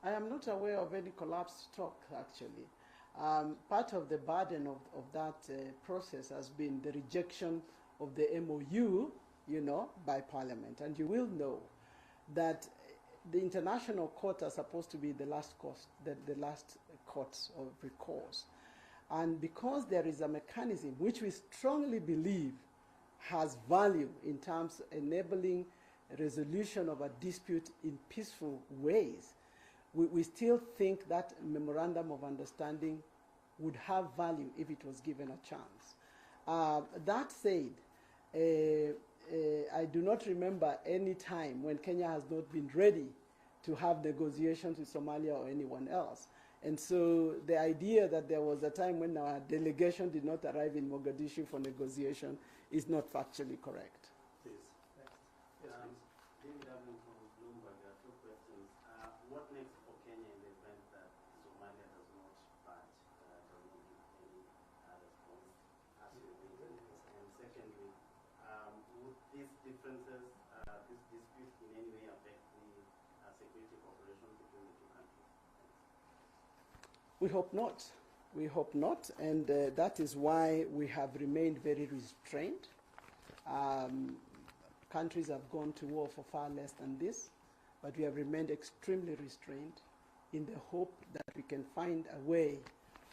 I am not aware of any collapsed talk, actually. Part of the burden of that process has been the rejection of the MOU, by Parliament. And you will know that the international court are supposed to be the last course, the last courts of recourse. And because there is a mechanism which we strongly believe has value in terms of enabling resolution of a dispute in peaceful ways, we still think that memorandum of understanding would have value if it was given a chance. That said, I do not remember any time when Kenya has not been ready to have negotiations with Somalia or anyone else. And so the idea that there was a time when our delegation did not arrive in Mogadishu for negotiation is not factually correct. Please. Next. Yes, please. David Abnum from Bloomberg. Two questions. What next for Kenya in the event that Somalia does not budge, does not give any response as you waiting? And secondly, would these differences, this dispute in any way affect the security cooperation between the two countries? We hope not. We hope not, and that is why we have remained very restrained. Countries have gone to war for far less than this, but we have remained extremely restrained in the hope that we can find a way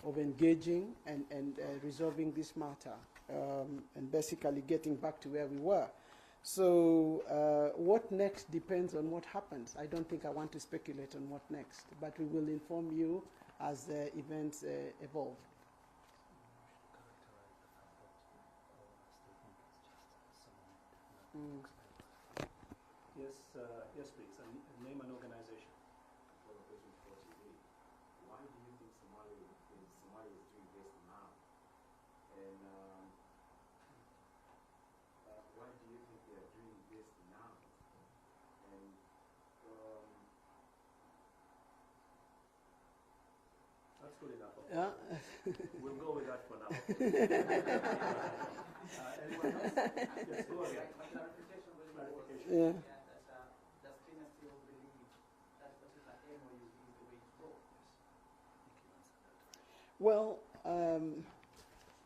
of engaging and resolving this matter and basically getting back to where we were. So what next depends on what happens. I don't think I want to speculate on what next, but we will inform you as events evolve. Yes, yes, please. And name an organization. Why do you think Somalia is doing this now? And why do you think they are doing this now? And that's good enough. Yeah. We'll go with that for now. Anyone else? Yes, go ahead. Clarification. Yeah. Does Kenya still believe that particular MOU is the way to go? Well,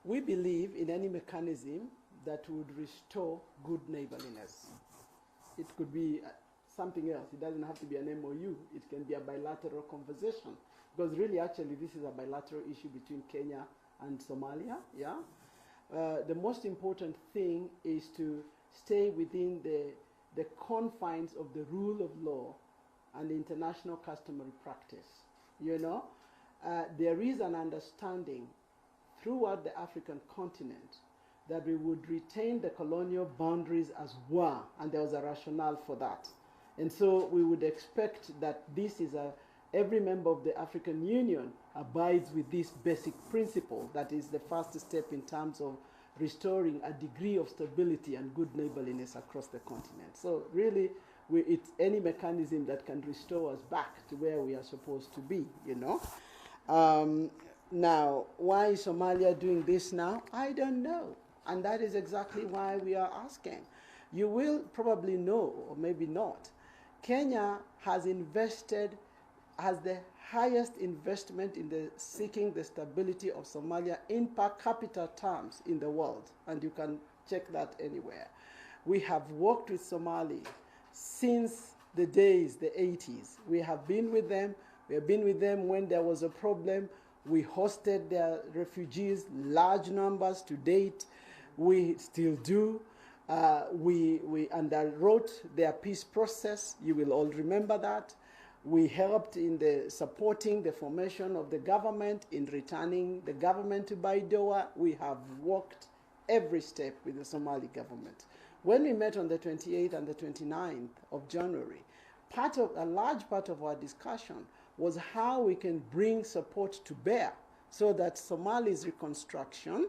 we believe in any mechanism that would restore good neighborliness. It could be something else. It doesn't have to be an MOU. It can be a bilateral conversation. Because really, actually, this is a bilateral issue between Kenya and Somalia, yeah? The most important thing is to stay within the confines of the rule of law and international customary practice, There is an understanding throughout the African continent that we would retain the colonial boundaries as were, and there was a rationale for that. And so we would expect that every member of the African Union abides with this basic principle that is the first step in terms of restoring a degree of stability and good neighborliness across the continent. So really, it's any mechanism that can restore us back to where we are supposed to be, Now, why is Somalia doing this now? I don't know. And that is exactly why we are asking. You will probably know, or maybe not, Kenya has the highest investment in seeking the stability of Somalia in per capita terms in the world, and you can check that anywhere. We have worked with Somali since the days, the 80s. We have been with them. We have been with them when there was a problem. We hosted their refugees, large numbers to date. We still do. We underwrote their peace process. You will all remember that. We helped in supporting the formation of the government, in returning the government to Baidoa. We have worked every step with the Somali government. When we met on the 28th and the 29th of January, a large part of our discussion was how we can bring support to bear so that Somali's reconstruction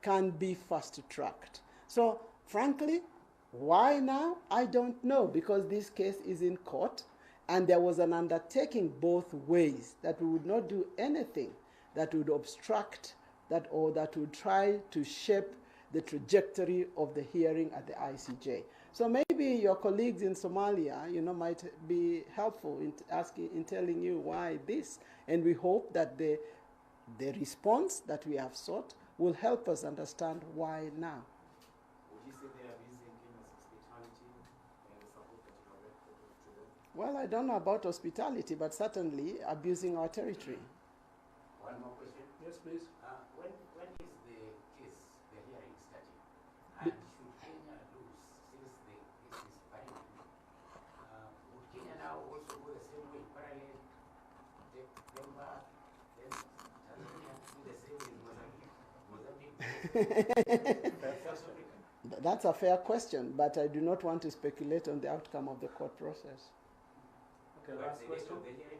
can be fast-tracked. So, frankly, why now? I don't know, because this case is in court. And there was an undertaking both ways that we would not do anything that would obstruct that or that would try to shape the trajectory of the hearing at the ICJ. So maybe your colleagues in Somalia, might be helpful in telling you why this. And we hope that the response that we have sought will help us understand why now. Would you say they are abusing Kenya's hospitality and the support that you have provided to them? Well, I don't know about hospitality, but certainly abusing our territory. One more question. Yes, please. When is the case, the hearing starting? And should Kenya lose, since the case is final, would Kenya now also go the same way, parallel, take them back, then Tanzania do the same with Mozambique? South Africa? That's a fair question, but I do not want to speculate on the outcome of the court process. Okay, But last the date question. of the hearing?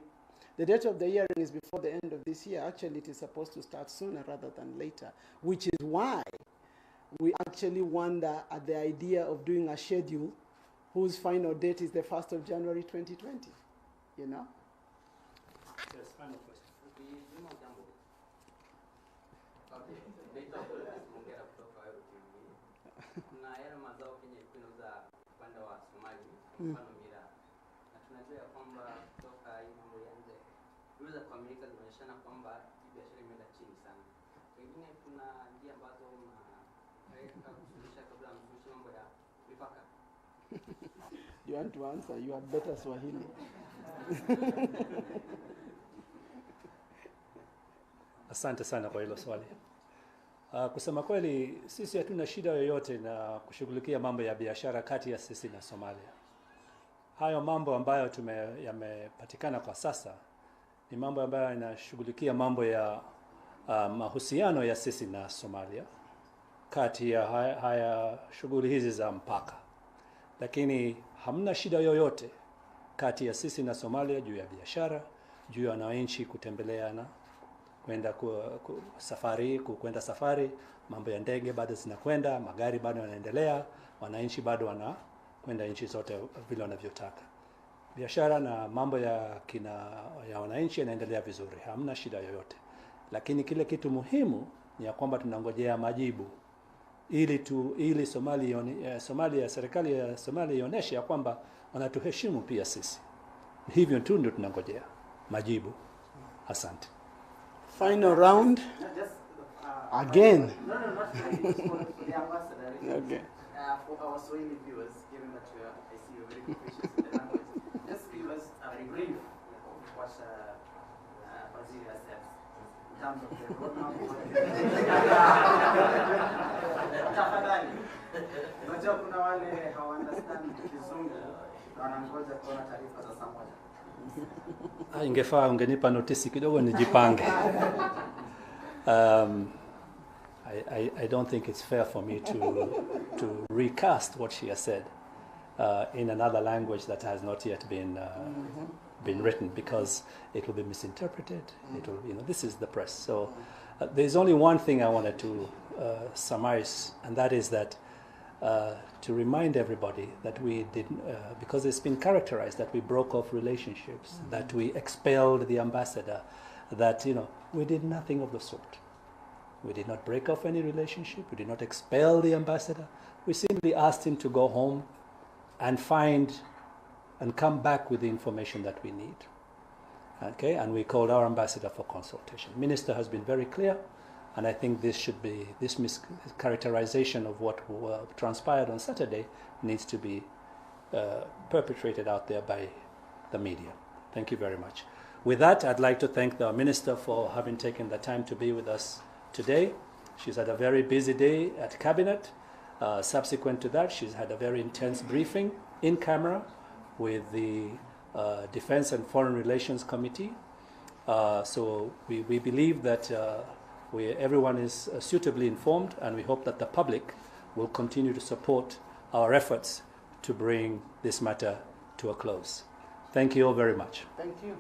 The date of the hearing is before the end of this year. Actually, it is supposed to start sooner rather than later, which is why we actually wonder at the idea of doing a schedule whose final date is the 1st of January 2020. Yes, final question. Ukizima jambo. Okay. Naitwa Paulus Mongera kutoka Aero TV. Kuna yale mazao Kenya ilikuwa inauza upande wa Somali, mfano miraa. Na tunajua ya kwamba kutoka hii mambo ianze kuweza kuamilika zinaonyeshana kwamba hii biashara imeenda chini sana. Pengine kuna njia ambazo mnaweka kusuluhisha kabla msuluhishe mambo ya mipaka. You want to answer? You had better Swahili. Asante sana kwa hilo swali. Kusema kweli, sisi hatuna shida yoyote na kushughulikia mambo ya biashara kati ya sisi na Somalia. Hayo mambo ambayo yamepatikana kwa sasa ni mambo ambayo yanashughulikia mambo ya mahusiano ya sisi na Somalia kati ya haya shughuli hizi za mpaka. Lakini hamna shida yoyote kati ya sisi na Somalia juu ya biashara, juu ya wananchi kutembeleana, kwenda kwenda safari, mambo ya ndege bado zinakwenda, magari bado yanaendelea, wananchi bado wanakwenda nchi zote vile wanavyotaka. Biashara na mambo ya wananchi yanaendelea vizuri, hamna shida yoyote. Lakini kile kitu muhimu ni ya kwamba tunangojea majibu ili serikali ya Somalia ionyeshe ya kwamba wanatuheshimu pia sisi. Hivyo tu ndio tunangojea majibu. Asante. Final round. Just, Again. No, not really. Just for the ambassador. Okay. For our Swahili viewers, given that I see you're very proficient in the language, just give us a brief of what Waziri has said in terms of the roadmap. Tafadhali. Unajua kuna wale hawaunderstand Kizungu na wanangoja kuona taarifa za saa moja. Ingefaa ungenipa notisi kidogo nijipange. I don't think it's fair for me to recast what she has said in another language that has not yet been written, because it will be misinterpreted. It will, this is the press. So there's only one thing I wanted to summarize, and that is that to remind everybody that we did, because it's been characterized that we broke off relationships, that we expelled the ambassador, that we did nothing of the sort. We did not break off any relationship. We did not expel the ambassador. We simply asked him to go home and find and come back with the information that we need. Okay, and we called our ambassador for consultation. The minister has been very clear, and I think this mischaracterization of what transpired on Saturday needs to be perpetrated out there by the media. Thank you very much. With that, I'd like to thank the minister for having taken the time to be with us today. She's had a very busy day at Cabinet. Subsequent to that, she's had a very intense briefing in camera with the Defense and Foreign Relations Committee. So we believe that everyone is suitably informed, and we hope that the public will continue to support our efforts to bring this matter to a close. Thank you all very much. Thank you.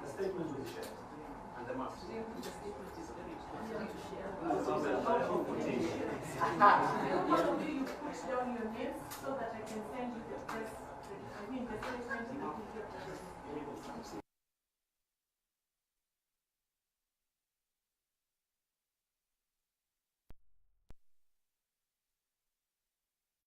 The statement will be shared, and the maps. The statement is very